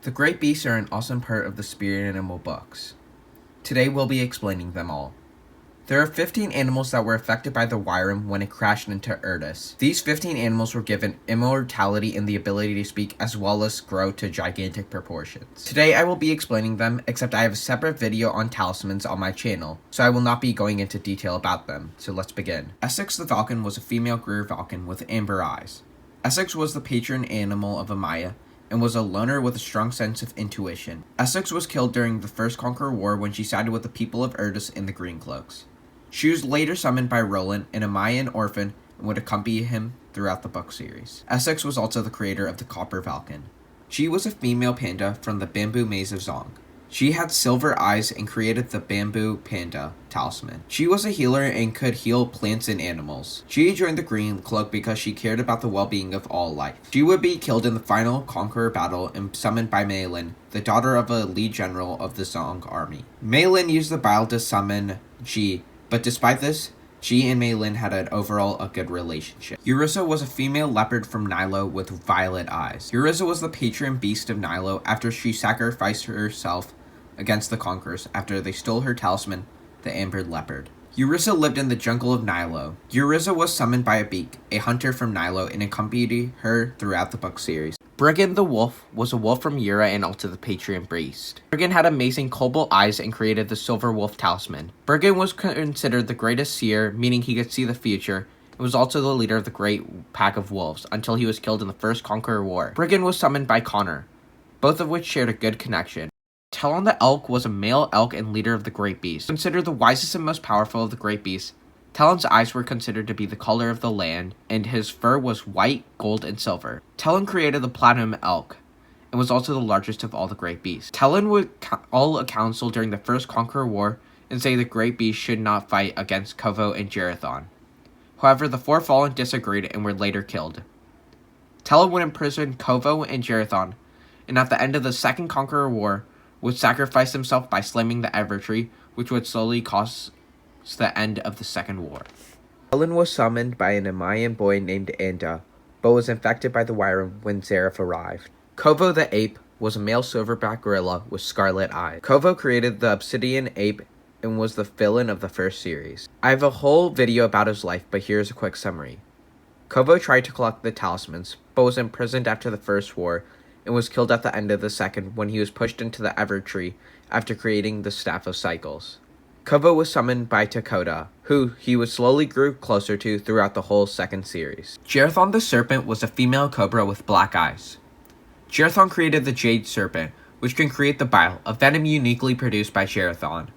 The great beasts are an awesome part of the spirit animal books. Today we'll be explaining them all. There are 15 animals that were affected by the Wyrm when it crashed into Erdus. These 15 animals were given immortality and the ability to speak as well as grow to gigantic proportions. Today I will be explaining them, except I have a separate video on talismans on my channel, so I will not be going into detail about them. So let's begin. Essex the Falcon was a female greer falcon with amber eyes. Essex was the patron animal of Amaya, and was a loner with a strong sense of intuition. Essex was killed during the First Conqueror War when she sided with the people of Erdus in the Green Cloaks. She was later summoned by Roland, an Amayan orphan, and would accompany him throughout the book series. Essex was also the creator of the Copper Falcon. She was a female panda from the Bamboo Maze of Zong. She had silver eyes and created the Bamboo Panda talisman. She was a healer and could heal plants and animals. She joined the Green Cloak because she cared about the well-being of all life. She would be killed in the final Conqueror battle and summoned by Maylin, the daughter of a lead general of the Zong army. Maylin used the bile to summon Ji, but despite this, Ji and Maylin had a good relationship. Urissa was a female leopard from Nilo with violet eyes. Urissa was the patron beast of Nilo after she sacrificed herself against the conquerors after they stole her talisman, the amber leopard. Urissa lived in the jungle of Nilo. Urissa was summoned by a beak, a hunter from Nilo, and accompanied her throughout the book series. Brigand the wolf was a wolf from Yura and also the patron beast. Brigand had amazing cobalt eyes and created the silver wolf talisman. Brigand was considered the greatest seer, meaning he could see the future, and was also the leader of the great pack of wolves until he was killed in the First Conqueror War. Brigand was summoned by Connor, both of which shared a good connection. Talon the elk was a male elk and leader of the great beasts. Considered the wisest and most powerful of the great beasts, Talon's eyes were considered to be the color of the land, and his fur was white, gold, and silver. Talon created the platinum elk, and was also the largest of all the great beasts. Talon would call a council during the First Conqueror War and say the great beasts should not fight against Kovo and Jerathon. However, the four fallen disagreed and were later killed. Talon would imprison Kovo and Jerathon, and at the end of the Second Conqueror War, would sacrifice himself by slamming the Evertree, which would slowly cause the end of the Second War. Helen was summoned by an Amayan boy named Anda, but was infected by the Wyrm when Zareth arrived. Kovo the ape was a male silverback gorilla with scarlet eyes. Kovo created the obsidian ape and was the villain of the first series. I have a whole video about his life, but here's a quick summary. Kovo tried to collect the talismans, but was imprisoned after the First War, and was killed at the end of the Second when he was pushed into the Evertree after creating the Staff of Cycles. Kovo was summoned by Takoda, who he would slowly grew closer to throughout the whole second series. Jerathon the Serpent was a female cobra with black eyes. Jerathon created the Jade Serpent, which can create the bile, a venom uniquely produced by Jerathon.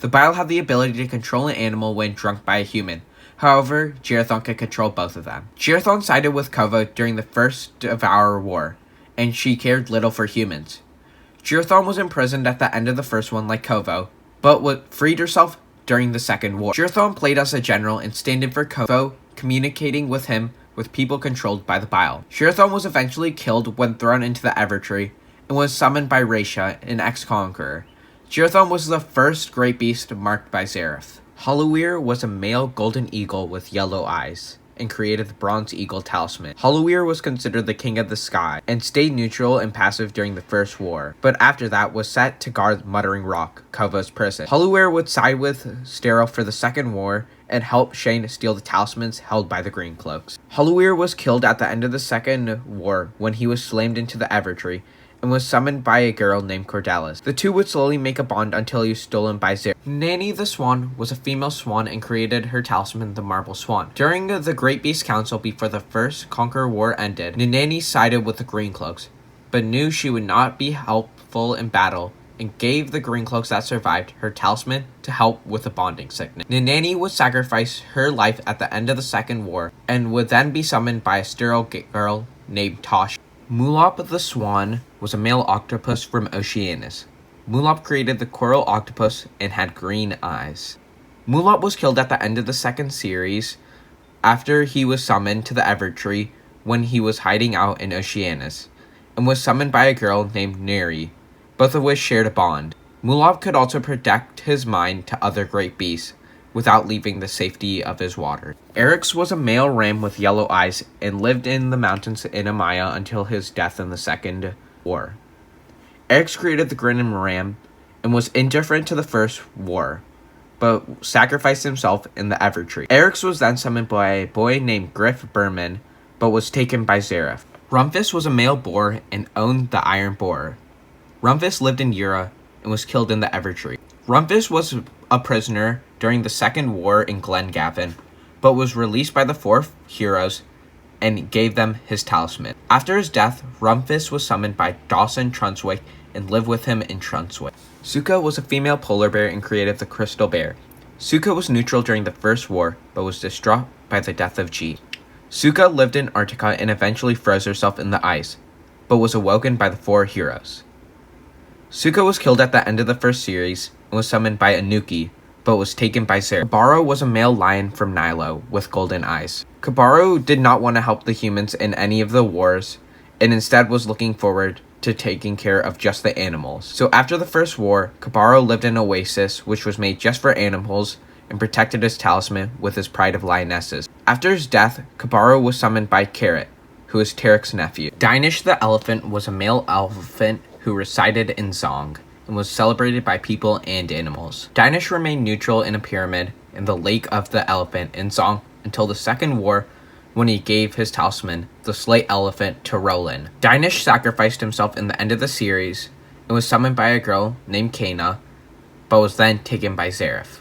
The bile had the ability to control an animal when drunk by a human. However, Jerathon could control both of them. Jerathon sided with Kovo during the First Devour War, and she cared little for humans. Jerathon was imprisoned at the end of the first one like Kovo, but freed herself during the Second War. Jerathon played as a general and stand in for Kovo, communicating with him with people controlled by the bile. Jerathon was eventually killed when thrown into the Evertree, and was summoned by Raisha, an ex-conqueror. Jerathon was the first great beast marked by Zareth. Halloweer was a male golden eagle with yellow eyes, and created the Bronze Eagle talisman. Halloweer was considered the king of the sky, and stayed neutral and passive during the First War, but after that was set to guard Muttering Rock, Kovo's prison. Halloweer would side with Sterile for the Second War, and help Shane steal the talismans held by the Green Cloaks. Halloweer was killed at the end of the Second War when he was slammed into the Evertree, and was summoned by a girl named Cordalis. The two would slowly make a bond until he was stolen by Zero. Nanny the Swan was a female swan and created her talisman, the Marble Swan. During the Great Beast Council before the First Conqueror War ended, Nanny sided with the Green Cloaks, but knew she would not be helpful in battle, and gave the Green Cloaks that survived her talisman to help with the bonding sickness. Nanny would sacrifice her life at the end of the Second War, and would then be summoned by a sterile girl named Tosh. Mulop the Swan was a male octopus from Oceanus. Mulop created the coral octopus and had green eyes. Mulop was killed at the end of the second series after he was summoned to the Evertree when he was hiding out in Oceanus, and was summoned by a girl named Neri, both of which shared a bond. Mulop could also protect his mind to other great beasts, without leaving the safety of his water. Eryx was a male ram with yellow eyes and lived in the mountains in Amaya until his death in the Second War. Eryx created the Grin Ram and was indifferent to the first war, but sacrificed himself in the Evertree. Eryx was then summoned by a boy named Griff Berman, but was taken by Zareth. Rumpus was a male boar and owned the Iron Boar. Rumpus lived in Ura and was killed in the Evertree. Rumpus was a prisoner during the Second War in Glengavin, but was released by the four heroes and gave them his talisman. After his death, Rumpus was summoned by Dawson Trunswick and lived with him in Trunswick. Suka was a female polar bear and created the Crystal Bear. Suka was neutral during the First War, but was distraught by the death of G. Suka lived in Antarctica and eventually froze herself in the ice, but was awoken by the four heroes. Suka was killed at the end of the first series and was summoned by Anuki, but was taken by Zareth. Kabaru was a male lion from Nilo with golden eyes. Kabaru did not want to help the humans in any of the wars, and instead was looking forward to taking care of just the animals. So after the First War, Kabaru lived in an oasis which was made just for animals and protected his talisman with his pride of lionesses. After his death, Kabaru was summoned by Carrot, who is Tarek's nephew. Dinish the elephant was a male elephant who resided in Zong and was celebrated by people and animals. Dinish remained neutral in a pyramid in the Lake of the Elephant in Zong until the Second War, when he gave his talisman, the Slate Elephant, to Roland. Dinish sacrificed himself in the end of the series and was summoned by a girl named Kana, but was then taken by Zareth.